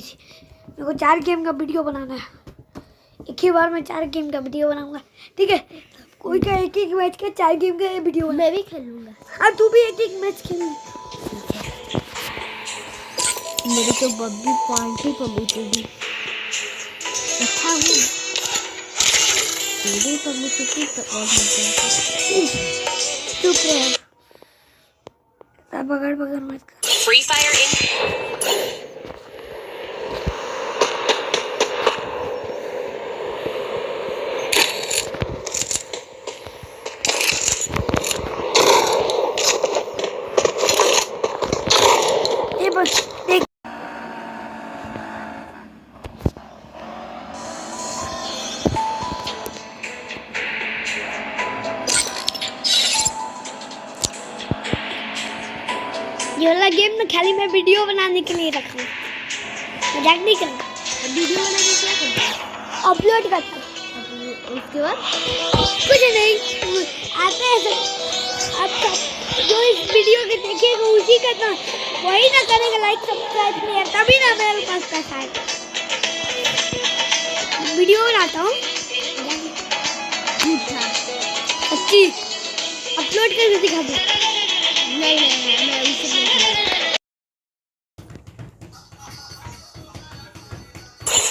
मेरे को 4 गेम का वीडियो बनाना है। एक ही बार में 4 गेम का वीडियो बनाऊंगा, ठीक है? कोई का एक मैच का 4 गेम का वीडियो मैं भी खेलूंगा। हाँ तू भी एक मैच खेल। मेरी तो बब्बी पार्टी कबूतरी अच्छा हूँ। तेरी कबूतरी तो और मजा चुप रह, पकड़ मत कर। Free Fire in ये बस देख ये वाला गेम ना खाली मैं वीडियो बनाने के लिए रखा हूँ, मजाक नहीं करना। वीडियो बनाने क्या करना है? अपलोड करता हूँ। उसके बाद कुछ नहीं, आते हैं आप जो इस वीडियो के देखेगा उसी का ना वही ना करेगा लाइक सब्सक्राइब नहीं, तभी ना मेरे पास पैसा आएगा। वीडियो बनाता हूँ सच्ची, अपलोड करके दिखा दो। नहीं मैं उसे नहीं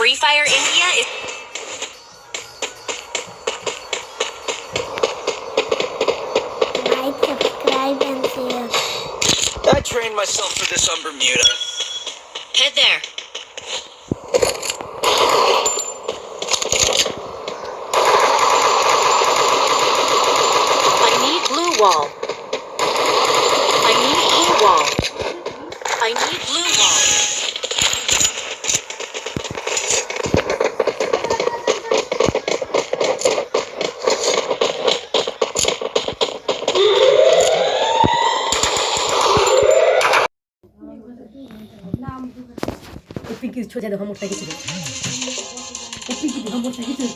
Free Fire India is Like, subscribe and share. I trained myself for this on Bermuda. head there. I need blue wall. I need blue wall. I need blue wall. Pinky छोड़ दे हम मोटा की चीज़ Pinky हम मोटा की चीज़